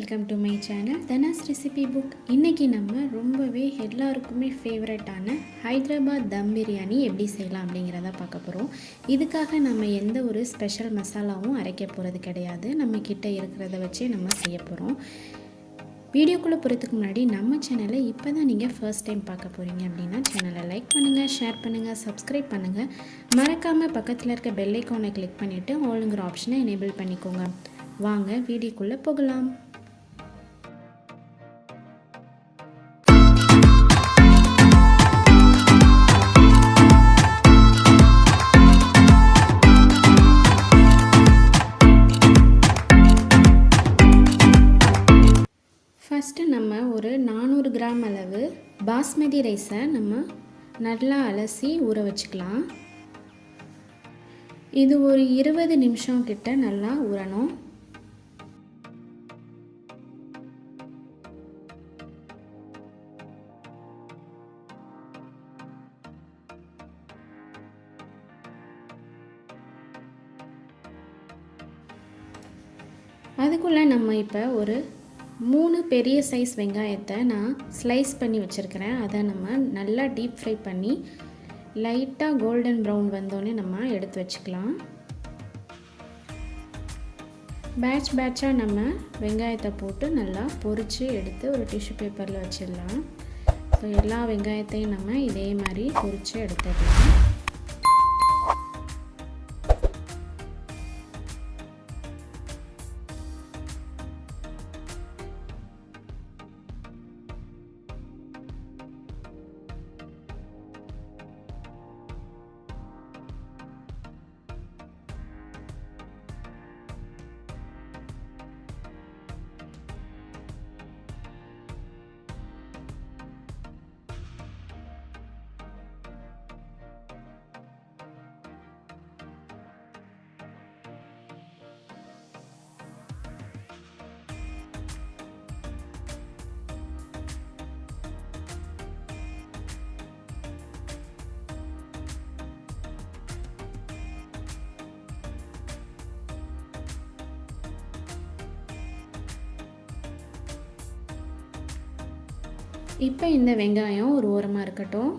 Welcome to my channel Dhanas recipe book. இன்றைக்கி நம்ம ரொம்பவே எல்லாருக்குமே ஃபேவரட்டான ஹைதராபாத் தம் பிரியாணி எப்படி செய்யலாம் அப்படிங்கிறத பார்க்க போகிறோம். இதுக்காக நம்ம எந்த ஒரு ஸ்பெஷல் மசாலாவும் அரைக்க போகிறது கிடையாது. நம்ம கிட்டே இருக்கிறத வச்சே நம்ம செய்ய போகிறோம். வீடியோக்குள்ளே போகிறதுக்கு முன்னாடி நம்ம சேனலை இப்போ தான் நீங்கள் ஃபர்ஸ்ட் டைம் பார்க்க போகிறீங்க அப்படின்னா சேனலை லைக் பண்ணுங்கள், ஷேர் பண்ணுங்கள், சப்ஸ்கிரைப் பண்ணுங்கள். மறக்காமல் பக்கத்தில் இருக்க பெல் ஐக்கானை கிளிக் பண்ணிவிட்டு ஆளுங்கிற ஆப்ஷனை எனேபிள் பண்ணிக்கோங்க. வாங்க வீடியோக்குள்ளே போகலாம். ஃபஸ்ட்டு நம்ம ஒரு 400 கிராம் அளவு பாஸ்மதி ரைஸை நம்ம நல்லா அலசி ஊற வச்சுக்கலாம். இது ஒரு 20 நிமிஷம் கிட்ட நல்லா ஊறணும். அதுக்குள்ளே நம்ம இப்போ ஒரு 3 பெரிய சைஸ் வெங்காயத்தை நான் ஸ்லைஸ் பண்ணி வச்சுருக்கிறேன். அதை நம்ம நல்லா டீப் ஃப்ரை பண்ணி லைட்டாக கோல்டன் ப்ரௌன் வந்தோடனே நம்ம எடுத்து வச்சுக்கலாம். பேட்சாக நம்ம வெங்காயத்தை போட்டு நல்லா பொரித்து எடுத்து ஒரு டிஷ்யூ பேப்பரில் வச்சிடலாம். ஸோ எல்லா வெங்காயத்தையும் நம்ம இதே மாதிரி பொரித்து எடுத்துடலாம். இப்போ இந்த வெங்காயம் ஒரு ஓரமாக இருக்கட்டும்.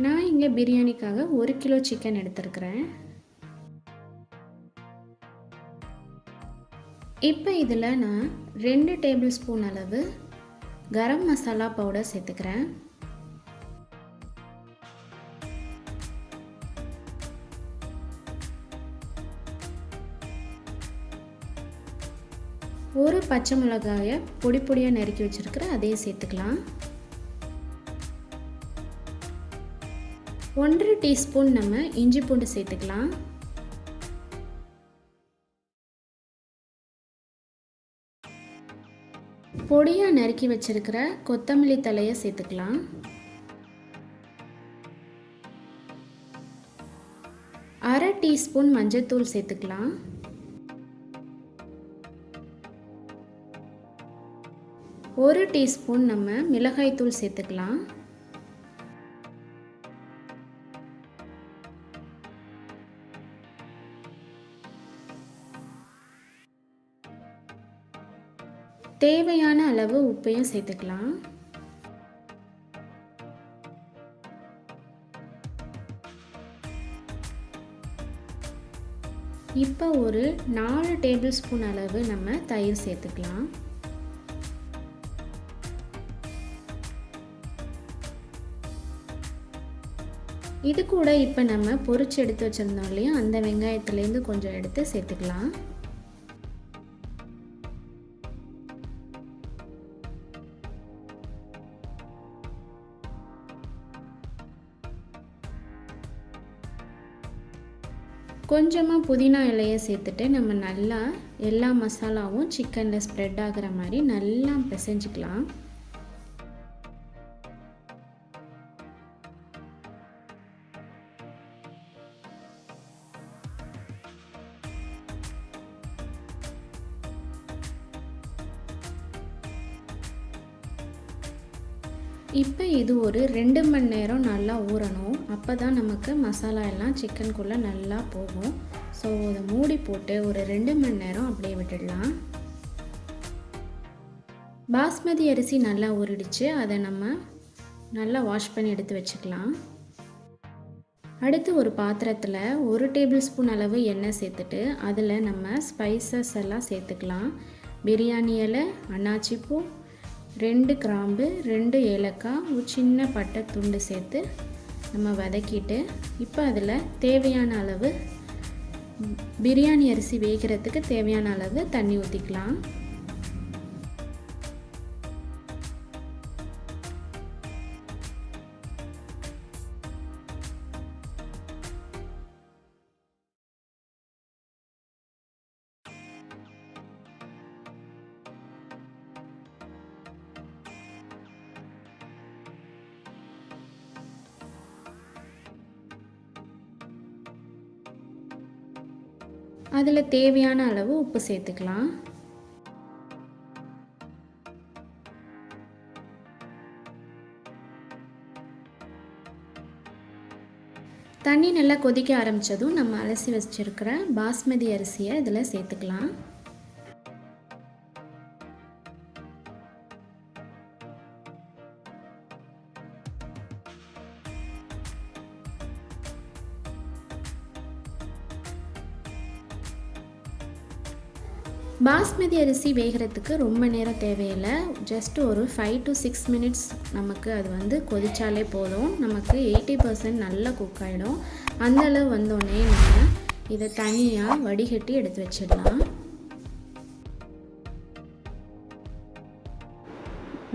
நான் இங்கே பிரியாணிக்காக 1 கிலோ சிக்கன் எடுத்துருக்கிறேன். இப்போ இதில் நான் 2 டேபிள் ஸ்பூன் அளவு கரம் மசாலா பவுடர் சேர்த்துக்கிறேன். ஒரு பச்சை மிளகாயை பொடியாக நறுக்கி வச்சுருக்கிறேன், அதையே சேர்த்துக்கலாம். 1 டீஸ்பூன் நம்ம இஞ்சி பூண்டு சேர்த்துக்கலாம். பொடியாக நறுக்கி வச்சுருக்கிற கொத்தமல்லி தழையை சேர்த்துக்கலாம். அரை டீஸ்பூன் மஞ்சள்தூள் சேர்த்துக்கலாம். 1 டீஸ்பூன் நம்ம மிளகாய்த்தூள் சேர்த்துக்கலாம். தேவையான அளவு உப்பையும் சேர்த்துக்கலாம். இப்போ ஒரு 4 டேபிள் ஸ்பூன் அளவு நம்ம தயிர் சேர்த்துக்கலாம். இது கூட இப்போ நம்ம பொரிச்சு எடுத்து வச்சுருந்தோம் இல்லையா, அந்த வெங்காயத்துலேருந்து கொஞ்சம் எடுத்து சேர்த்துக்கலாம். கொஞ்சமாக புதினா இலையை சேர்த்துட்டு நம்ம நல்லா எல்லா மசாலாவும் சிக்கனில் ஸ்ப்ரெட் ஆகிற மாதிரி நல்லா பிசைஞ்சிக்கலாம். இப்போ இது ஒரு 2 மணி நேரம் நல்லா ஊறணும். அப்போ தான் நமக்கு மசாலா எல்லாம் சிக்கனுக்குள்ளே நல்லா போகும். ஸோ அதை மூடி போட்டு ஒரு 2 மணி நேரம் அப்படியே விட்டுடலாம். பாஸ்மதி அரிசி நல்லா ஊறிடுச்சு. அதை நம்ம நல்லா வாஷ் பண்ணி எடுத்து வச்சுக்கலாம். அடுத்து ஒரு பாத்திரத்தில் 1 டேபிள் ஸ்பூன் அளவு எண்ணெய் சேர்த்துட்டு அதில் நம்ம ஸ்பைசஸ் எல்லாம் சேர்த்துக்கலாம். பிரியாணி இலை, அன்னாச்சி பூ, 2 கிராம்பு, 2 ஏலக்காய், ஒரு சின்ன பட்டை துண்டு சேர்த்து நம்ம வதக்கிட்டு இப்போ அதில் தேவையான அளவு பிரியாணி அரிசி வேகிறதுக்கு தேவையான அளவு தண்ணி ஊற்றிக்கலாம். அதில் தேவையான அளவு உப்பு சேர்த்துக்கலாம். தண்ணி நல்லா கொதிக்க ஆரம்பித்ததும் நம்ம அலசி வச்சிருக்கிற பாஸ்மதி அரிசியை இதில் சேர்த்துக்கலாம். பாஸ்மதி அரிசி வேகிறதுக்கு ரொம்ப நேரம் தேவையில்லை. ஜஸ்ட் ஒரு 5 to 6 மினிட்ஸ் நமக்கு அது கொதிச்சாலே போதும். நமக்கு 80% நல்லா குக் ஆகிடும். அந்தளவு வந்தோடனே நம்ம இதை தனியாக வடிகட்டி எடுத்து வச்சிடலாம்.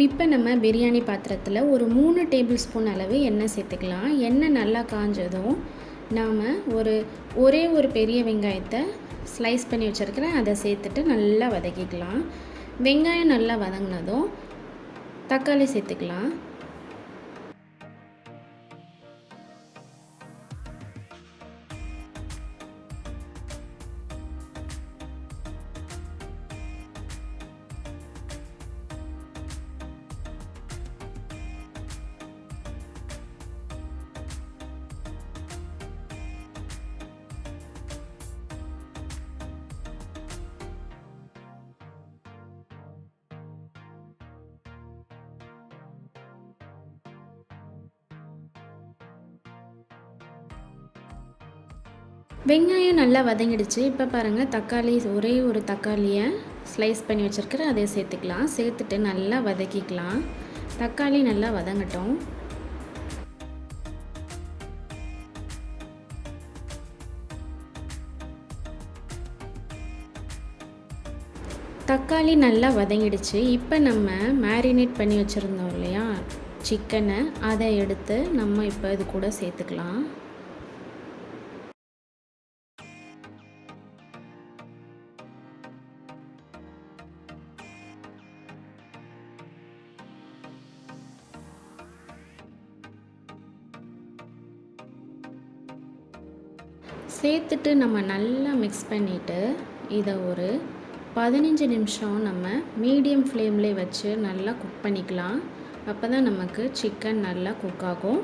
இப்போ நம்ம பிரியாணி பாத்திரத்தில் ஒரு 3 டேபிள் ஸ்பூன் அளவு எண்ணெய் சேர்த்துக்கலாம். எண்ணெய் நல்லா காஞ்சதும் நாம் ஒரே ஒரு பெரிய வெங்காயத்தை ஸ்லைஸ் பண்ணி வச்சுருக்கிறேன், அதை சேர்த்துட்டு நல்லா வதக்கிக்கலாம். வெங்காயம் நல்லா வதங்கினதும் தக்காளி சேர்த்துக்கலாம். வெங்காயம் நல்லா வதங்கிடுச்சு. இப்போ பாருங்கள், தக்காளி ஒரே ஒரு தக்காளியை ஸ்லைஸ் பண்ணி வச்சுருக்கிறேன், அதை சேர்த்துக்கலாம். சேர்த்துட்டு நல்லா வதக்கிக்கலாம். தக்காளி நல்லா வதங்கட்டும். தக்காளி நல்லா வதங்கிடுச்சு. இப்போ நம்ம மேரினேட் பண்ணி வச்சுருந்தோம் இல்லையா சிக்கனை, அதை எடுத்து நம்ம இப்போ இது கூட சேர்த்துக்கலாம். சேர்த்துட்டு நம்ம நல்லா மிக்ஸ் பண்ணிவிட்டு இதை ஒரு 15 நிமிஷம் நம்ம மீடியம் ஃப்ளேம்லேயே வச்சு நல்லா குக் பண்ணிக்கலாம். அப்போ தான் நமக்கு சிக்கன் நல்லா குக் ஆகும்.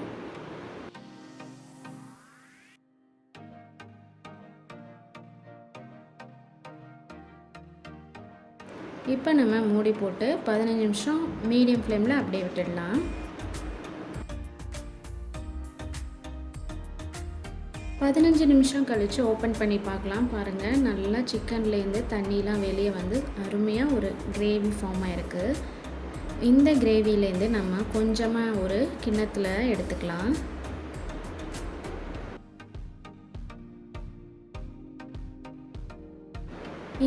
இப்போ நம்ம மூடி போட்டு 15 நிமிஷம் மீடியம் ஃப்ளேமில் அப்படியே விட்டுடலாம். 15 நிமிஷம் கழித்து ஓப்பன் பண்ணி பார்க்கலாம். பாருங்கள், நல்லா சிக்கன்லேருந்து தண்ணிலாம் வெளியே அருமையாக ஒரு கிரேவி ஃபார்ம் ஆகிருக்கு. இந்த கிரேவிலேருந்து நம்ம கொஞ்சமாக ஒரு கிண்ணத்தில் எடுத்துக்கலாம்.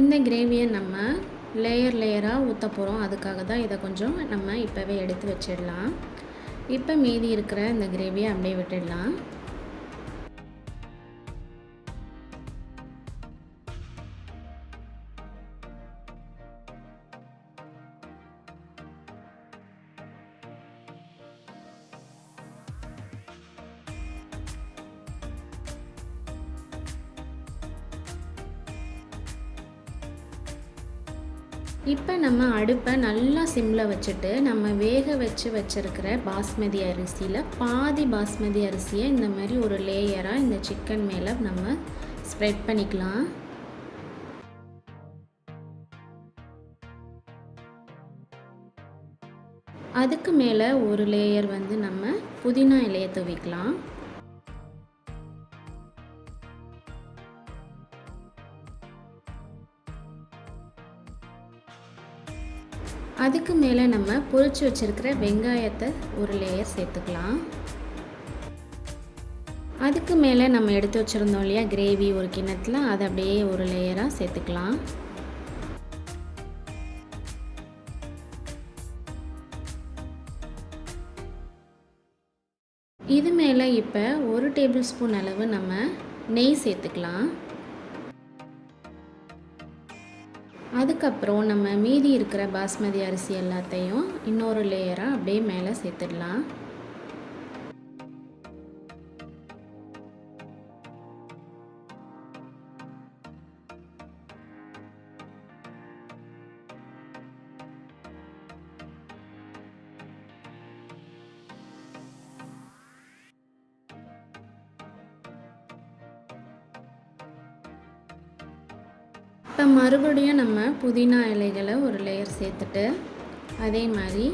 இந்த கிரேவியை நம்ம லேயராக ஊற்ற போகிறோம். அதுக்காக தான் இதை கொஞ்சம் நம்ம இப்போவே எடுத்து வச்சிடலாம். இப்போ மீதி இருக்கிற இந்த கிரேவியை அப்படியே விட்டுடலாம். இப்போ நம்ம அடுப்பை நல்லா சிம்மில் வச்சுட்டு நம்ம வேக வச்சுருக்கிற பாஸ்மதி அரிசியில் பாதி பாஸ்மதி அரிசியை இந்த மாதிரி ஒரு லேயராக இந்த சிக்கன் மேலே நம்ம ஸ்ப்ரெட் பண்ணிக்கலாம். அதுக்கு மேலே ஒரு லேயர் வந்து நம்ம புதினா இலையை தூவிக்கலாம். அதுக்கு மேலே நம்ம பொரிச்சு வச்சுருக்கிற வெங்காயத்தை ஒரு லேயர் சேர்த்துக்கலாம். அதுக்கு மேலே நம்ம எடுத்து வச்சுருந்தோம் இல்லையா கிரேவி ஒரு கிண்ணத்தில், அதை அப்படியே ஒரு லேயராக சேர்த்துக்கலாம். இது மேலே இப்போ 1 டேபிள் ஸ்பூன் அளவு நம்ம நெய் சேர்த்துக்கலாம். அதுக்கப்புறம் நம்ம மீதி இருக்கிற பாஸ்மதி அரிசி எல்லாத்தையும் இன்னொரு லேயராக அப்படியே மேலே சேர்த்துடலாம். இப்போ மறுபடியும் நம்ம புதினா இலைகளை ஒரு லேயர் சேர்த்துட்டு அதே மாதிரி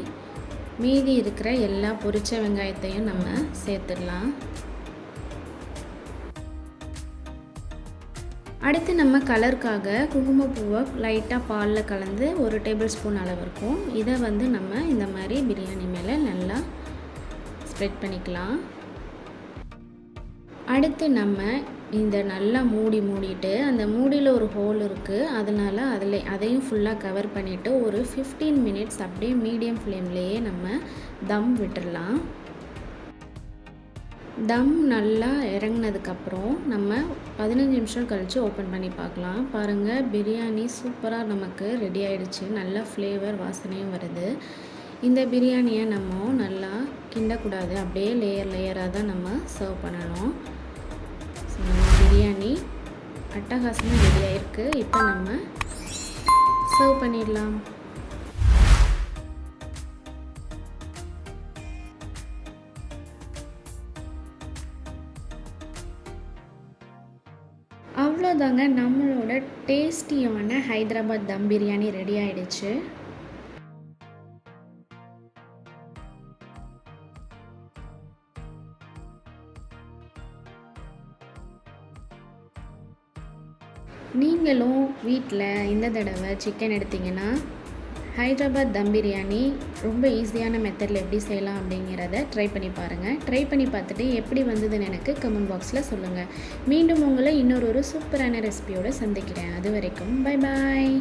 மீதி இருக்கிற எல்லா பொரிச்ச வெங்காயத்தையும் நம்ம சேர்த்துடலாம். அடுத்து நம்ம கலருக்காக குங்குமப்பூவை லைட்டாக பாலில் கலந்து 1 டேபிள் ஸ்பூன் அளவு இருக்கும். இதை வந்து நம்ம இந்த மாதிரி பிரியாணி மேலே நல்லா ஸ்ப்ரெட் பண்ணிக்கலாம். அடுத்து நம்ம இந்த நல்லா மூடிட்டு அந்த மூடியில் ஒரு ஹோல் இருக்குது, அதனால் அதையும் ஃபுல்லாக கவர் பண்ணிவிட்டு ஒரு 15 மினிட்ஸ் அப்படியே மீடியம் ஃப்ளேம்லேயே நம்ம தம் விட்டுடலாம். தம் நல்லா இறங்கினதுக்கப்புறம் நம்ம 15 நிமிஷம் கழித்து ஓப்பன் பண்ணி பார்க்கலாம். பாருங்கள், பிரியாணி சூப்பராக நமக்கு ரெடி ஆகிடுச்சு. நல்லா ஃப்ளேவர் வாசனையும் வருது. இந்த பிரியாணியை நம்ம நல்லா கிண்டக்கூடாது, அப்படியே லேயராக தான் நம்ம சர்வ் பண்ணணும். பிரியாணி அட்டகாசமாக ரெடி ஆகிருக்கு. இப்போ நம்ம சர்வ் பண்ணிடலாம். அவ்வளோதாங்க, நம்மளோட டேஸ்டியான ஹைதராபாத் தம் பிரியாணி ரெடி ஆகிடுச்சு. நீங்களும் வீட்டில் இந்த தடவை சிக்கன் எடுத்திங்கன்னா ஹைதராபாத் தம் பிரியாணி ரொம்ப ஈஸியான மெத்தடில் எப்படி செய்யலாம் அப்படிங்கிறத ட்ரை பண்ணி பாருங்கள். ட்ரை பண்ணி பார்த்துட்டு எப்படி வந்ததுன்னு எனக்கு கமெண்ட் பாக்ஸில் சொல்லுங்கள். மீண்டும் உங்களை இன்னொரு சூப்பரான ரெசிபியோடு சந்திக்கிறேன். அது வரைக்கும் பை பாய்.